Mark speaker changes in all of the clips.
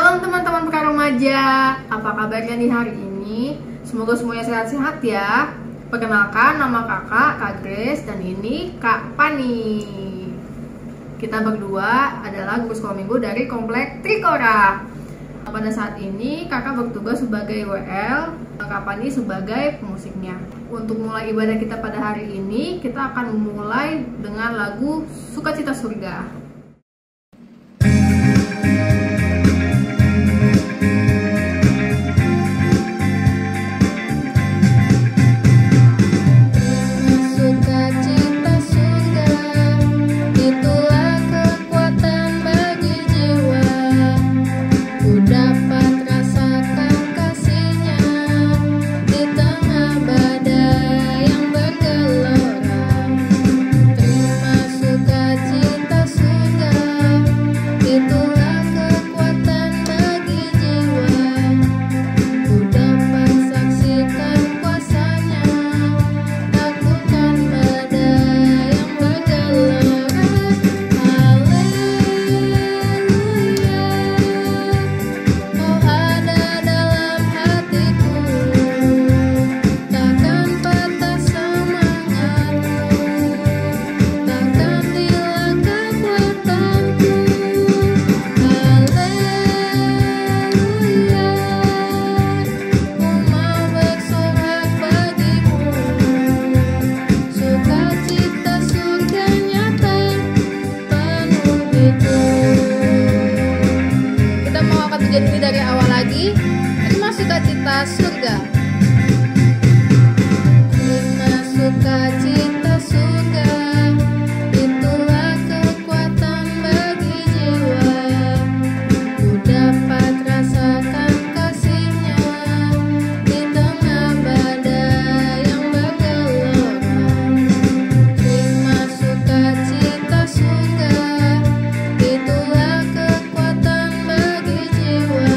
Speaker 1: Shalom teman-teman Pekan Remaja, apa kabarnya di hari ini? Semoga semuanya sehat-sehat ya. Perkenalkan, nama kakak, Kak Grace, dan ini Kak Pani. Kita berdua adalah guru sekolah minggu dari Komplek Trikora. Pada saat ini kakak bertugas sebagai WL, Kak Pani sebagai pemusiknya. Untuk mulai ibadah kita pada hari ini, kita akan memulai dengan lagu Sukacita Surga. Jadi dari awal lagi, terima sukacita surga. Terima sukacita surga, itulah kekuatan bagi jiwa. Ku dapat rasakan kasih-Nya di tengah badai yang bergelora. Terima sukacita surga, itulah kekuatan bagi jiwa.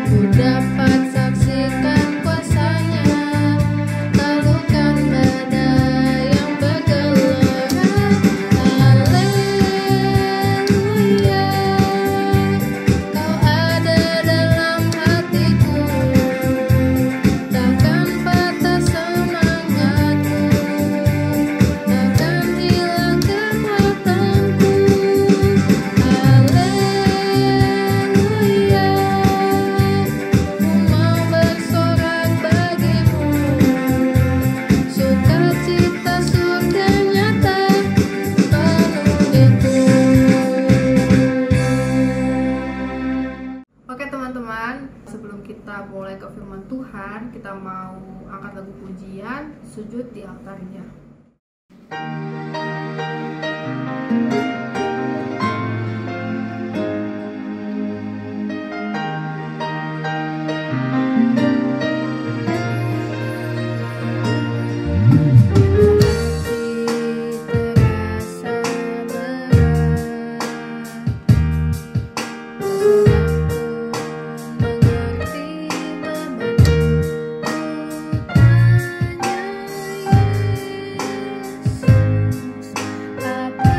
Speaker 1: Ku dapat saksikan kuasa-Nya, taklukkan badai yang bergelora. Haleluya, Kau ada dalam hatiku, takkan patah semangatku, takkan hilang kekuatanku. Haleluya, ku mau bersorak bagimu, sukacita surga nyata penuh itu. Oke teman-teman, sebelum kita mulai ke firman Tuhan, kita mau angkat lagu pujian, sujud di altarnya. Terasa berat, mengerti bebanku, tanya Yesus, apa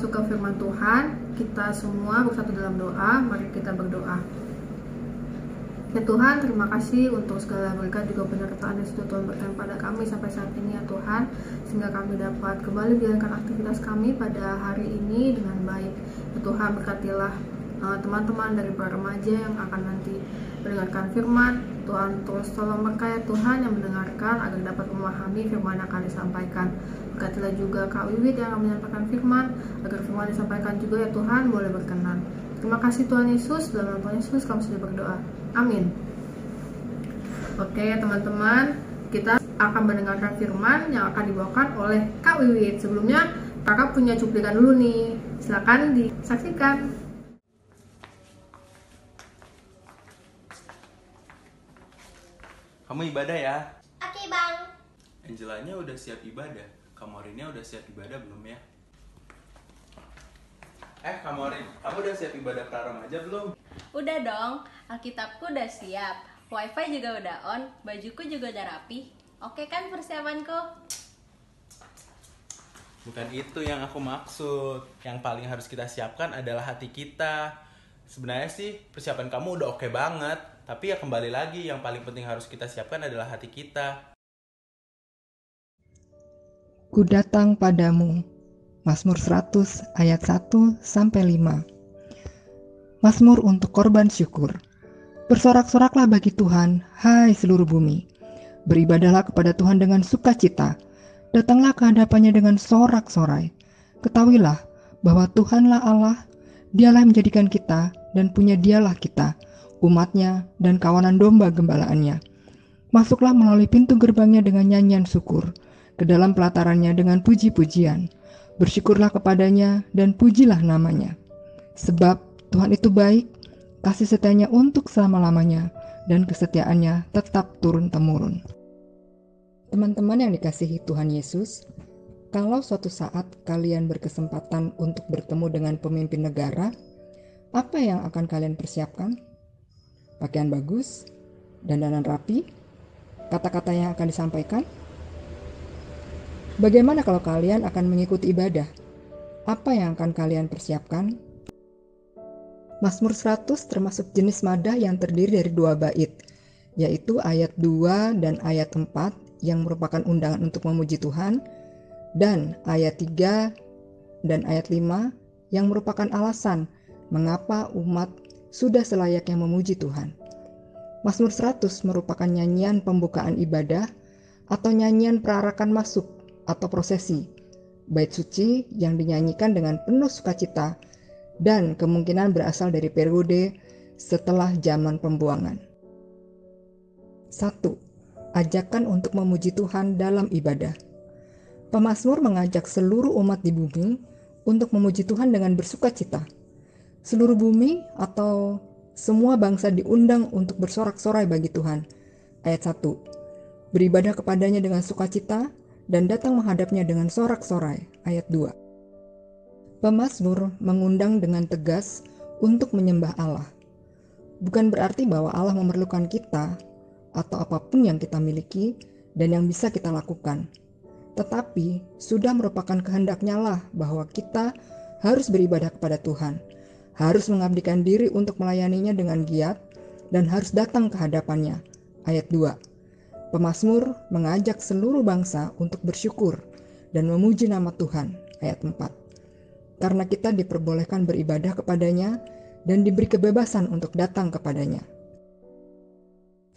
Speaker 1: masuk ke firman Tuhan, kita semua bersatu dalam doa. Mari kita berdoa. Ya Tuhan, terima kasih untuk segala berkat juga penyertaan yang sudah Tuhan berikan pada kami sampai saat ini ya Tuhan, sehingga kami dapat kembali menjalankan aktivitas kami pada hari ini dengan baik. Ya Tuhan, berkatilah teman-teman dari para remaja yang akan nanti mendengarkan firman. Tuhan terus tolong berkaya Tuhan yang mendengarkan agar dapat memahami firman yang akan disampaikan. Berkatilah juga Kak Wiwit yang akan menyampaikan firman, agar firman disampaikan juga ya Tuhan boleh berkenan. Terima kasih Tuhan Yesus, dalam nama Tuhan Yesus kami sudah berdoa. Amin. Oke teman-teman, kita akan mendengarkan firman yang akan dibawakan oleh Kak Wiwit. Sebelumnya kakak punya cuplikan dulu nih, silakan disaksikan.
Speaker 2: Kamu ibadah ya?
Speaker 3: Oke bang.
Speaker 2: Angelanya udah siap ibadah. Kamu Orinnya udah siap ibadah belum ya? Kamu Orin, kamu udah siap ibadah pra remaja belum?
Speaker 3: Udah dong, Alkitabku udah siap, wifi juga udah on, bajuku juga udah rapi. Oke kan persiapanku?
Speaker 2: Bukan itu yang aku maksud. Yang paling harus kita siapkan adalah hati kita. Sebenarnya sih persiapan kamu udah oke banget, tapi ya kembali lagi, yang paling penting harus kita siapkan adalah hati kita.
Speaker 4: Ku datang padamu. Mazmur 100 ayat 1-5. Mazmur untuk korban syukur. Bersorak-soraklah bagi Tuhan, hai seluruh bumi. Beribadahlah kepada Tuhan dengan sukacita. Datanglah ke hadapannya dengan sorak-sorai. Ketahuilah bahwa Tuhanlah Allah, Dialah yang menjadikan kita dan punya Dialah kita, umatnya dan kawanan domba gembalaannya. Masuklah melalui pintu gerbangnya dengan nyanyian syukur, ke dalam pelatarannya dengan puji-pujian. Bersyukurlah kepadanya dan pujilah namanya. Sebab Tuhan itu baik, kasih setianya untuk selama-lamanya, dan kesetiaannya tetap turun-temurun. Teman-teman yang dikasihi Tuhan Yesus, kalau suatu saat kalian berkesempatan untuk bertemu dengan pemimpin negara, apa yang akan kalian persiapkan? Pakaian bagus, dandanan rapi, kata-kata yang akan disampaikan? Bagaimana kalau kalian akan mengikuti ibadah? Apa yang akan kalian persiapkan? Mazmur 100 termasuk jenis madah yang terdiri dari 2 bait, yaitu ayat 2 dan ayat 4 yang merupakan undangan untuk memuji Tuhan, dan ayat 3 dan ayat 5 yang merupakan alasan mengapa umat sudah selayaknya memuji Tuhan. Mazmur 100 merupakan nyanyian pembukaan ibadah atau nyanyian perarakan masuk atau prosesi, bait suci yang dinyanyikan dengan penuh sukacita dan kemungkinan berasal dari periode setelah zaman pembuangan. 1. Ajakan untuk memuji Tuhan dalam ibadah. Pemazmur mengajak seluruh umat di bumi untuk memuji Tuhan dengan bersukacita. Seluruh bumi atau semua bangsa diundang untuk bersorak-sorai bagi Tuhan. Ayat 1. Beribadah kepadanya dengan sukacita dan datang menghadapnya dengan sorak-sorai. Ayat 2. Pemazmur mengundang dengan tegas untuk menyembah Allah. Bukan berarti bahwa Allah memerlukan kita atau apapun yang kita miliki dan yang bisa kita lakukan. Tetapi sudah merupakan kehendaknya lah bahwa kita harus beribadah kepada Tuhan, harus mengabdikan diri untuk melayaninya dengan giat, dan harus datang ke hadapannya. Ayat 2. Pemazmur mengajak seluruh bangsa untuk bersyukur dan memuji nama Tuhan. Ayat 4. Karena kita diperbolehkan beribadah kepadanya dan diberi kebebasan untuk datang kepadanya.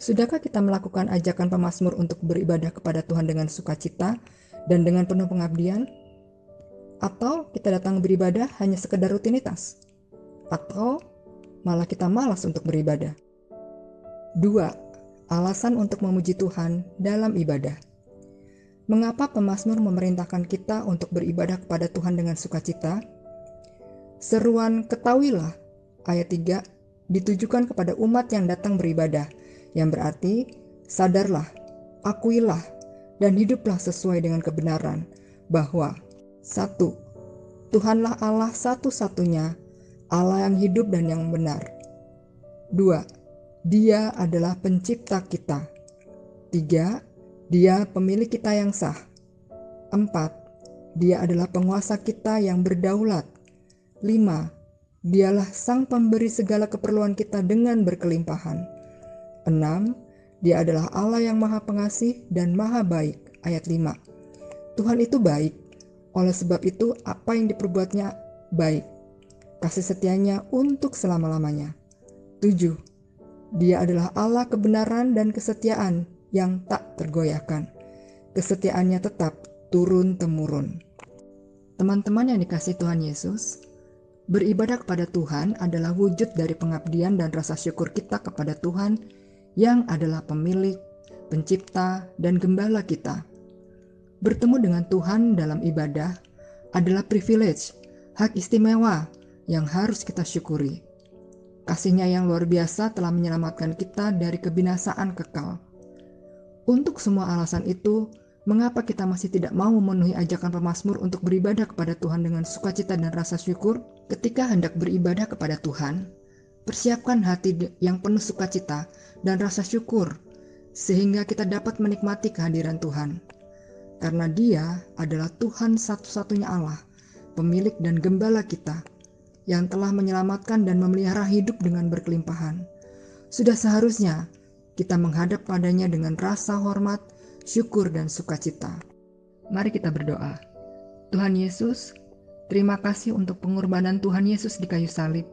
Speaker 4: Sudahkah kita melakukan ajakan pemazmur untuk beribadah kepada Tuhan dengan sukacita dan dengan penuh pengabdian? Atau kita datang beribadah hanya sekedar rutinitas? Atau malah kita malas untuk beribadah? 2. Alasan untuk memuji Tuhan dalam ibadah. Mengapa pemazmur memerintahkan kita untuk beribadah kepada Tuhan dengan sukacita? Seruan ketahuilah, ayat 3, ditujukan kepada umat yang datang beribadah, yang berarti sadarlah, akuilah, dan hiduplah sesuai dengan kebenaran, bahwa 1. Tuhanlah Allah satu-satunya, Allah yang hidup dan yang benar. 2. Dia adalah pencipta kita. 3. Dia pemilik kita yang sah. 4. Dia adalah penguasa kita yang berdaulat. 5. Dialah sang pemberi segala keperluan kita dengan berkelimpahan. 6. Dia adalah Allah yang maha pengasih dan maha baik. Ayat 5. Tuhan itu baik, oleh sebab itu apa yang diperbuatnya baik. Kasih setianya untuk selama-lamanya. 7. Dia adalah Allah kebenaran dan kesetiaan yang tak tergoyahkan. Kesetiaannya tetap turun-temurun. Teman-teman yang dikasihi Tuhan Yesus, beribadah kepada Tuhan adalah wujud dari pengabdian dan rasa syukur kita kepada Tuhan yang adalah pemilik, pencipta, dan gembala kita. Bertemu dengan Tuhan dalam ibadah adalah privilege, hak istimewa yang harus kita syukuri. Kasih-Nya yang luar biasa telah menyelamatkan kita dari kebinasaan kekal. Untuk semua alasan itu, mengapa kita masih tidak mau memenuhi ajakan pemazmur untuk beribadah kepada Tuhan dengan sukacita dan rasa syukur? Ketika hendak beribadah kepada Tuhan, persiapkan hati yang penuh sukacita dan rasa syukur, sehingga kita dapat menikmati kehadiran Tuhan. Karena Dia adalah Tuhan satu-satunya Allah, pemilik dan gembala kita, yang telah menyelamatkan dan memelihara hidup dengan berkelimpahan. Sudah seharusnya kita menghadap padanya dengan rasa hormat, syukur, dan sukacita. Mari kita berdoa. Tuhan Yesus, terima kasih untuk pengorbanan Tuhan Yesus di kayu salib,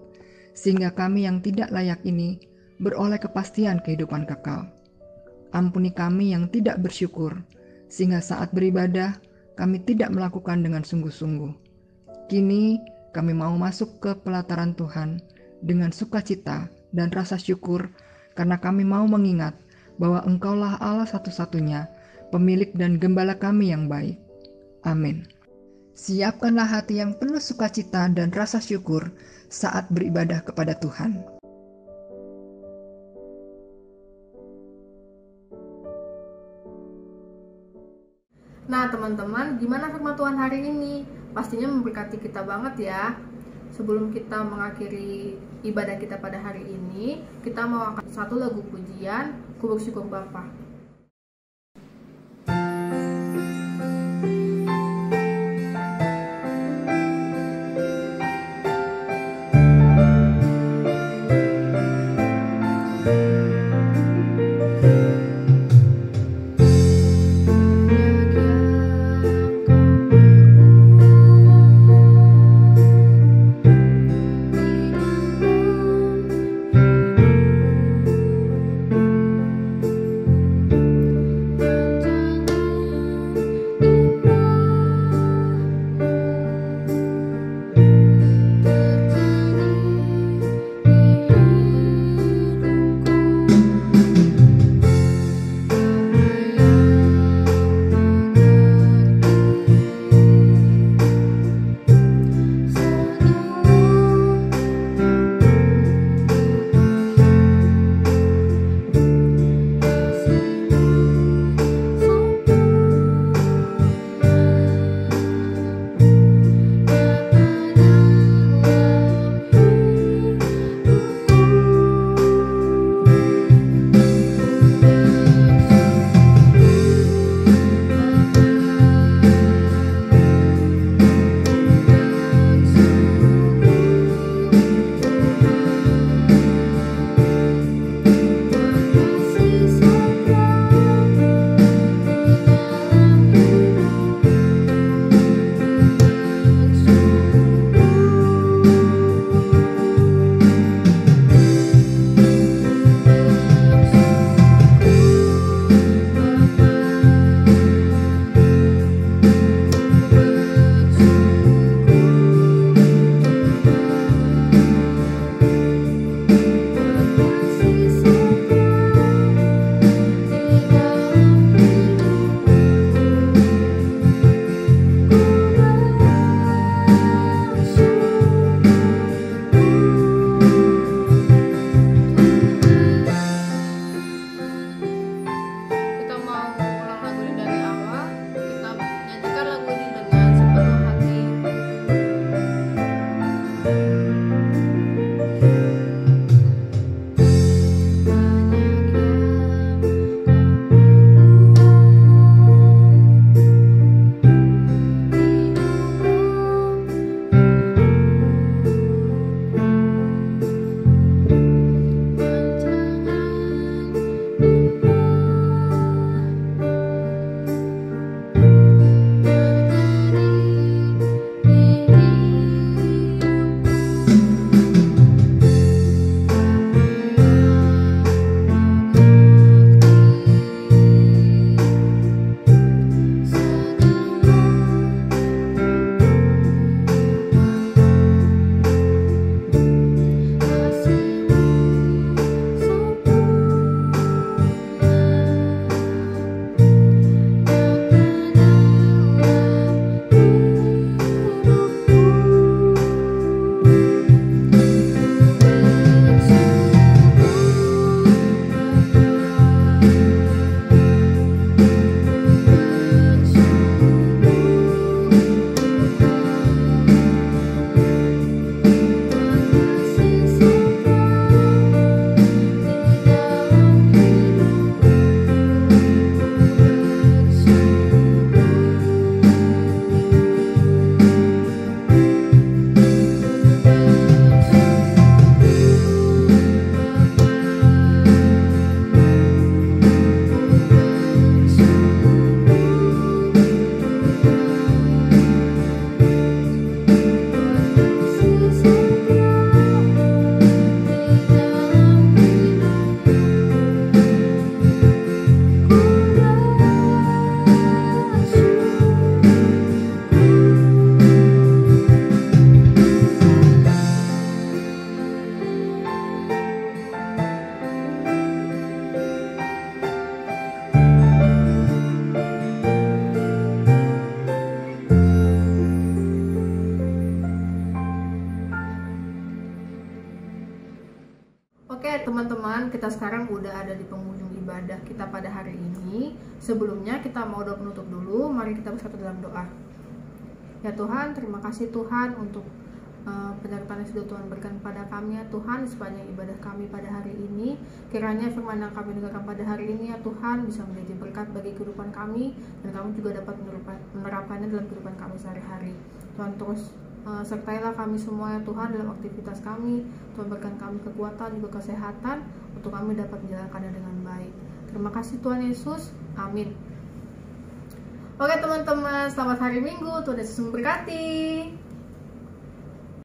Speaker 4: sehingga kami yang tidak layak ini beroleh kepastian kehidupan kekal. Ampuni kami yang tidak bersyukur, sehingga saat beribadah kami tidak melakukan dengan sungguh-sungguh. Kini kami mau masuk ke pelataran Tuhan dengan sukacita dan rasa syukur, karena kami mau mengingat bahwa Engkaulah Allah satu-satunya, pemilik dan gembala kami yang baik. Amin. Siapkanlah hati yang penuh sukacita dan rasa syukur saat beribadah kepada Tuhan.
Speaker 1: Nah teman-teman, gimana firman Tuhan hari ini? Pastinya memberkati kita banget ya. Sebelum kita mengakhiri ibadah kita pada hari ini, kita mau angkat satu lagu pujian, Ku Bersyukur Bapa. Oke teman-teman, kita sekarang udah ada di penghujung ibadah kita pada hari ini. Sebelumnya kita mau doa penutup dulu, mari kita bersatu dalam doa. Ya Tuhan, terima kasih Tuhan untuk penyertaan yang sudah Tuhan berikan kepada kami ya Tuhan sepanjang ibadah kami pada hari ini. Kiranya firman yang kami dengarkan pada hari ini ya Tuhan bisa menjadi berkat bagi kehidupan kami, dan kami juga dapat menerapkannya dalam kehidupan kami sehari-hari. Tuhan terus sertailah kami semua ya Tuhan dalam aktivitas kami. Tuhan berikan kami kekuatan juga kesehatan untuk kami dapat menjalankannya dengan baik. Terima kasih Tuhan Yesus, amin. Oke teman-teman, selamat hari Minggu, Tuhan Yesus memberkati.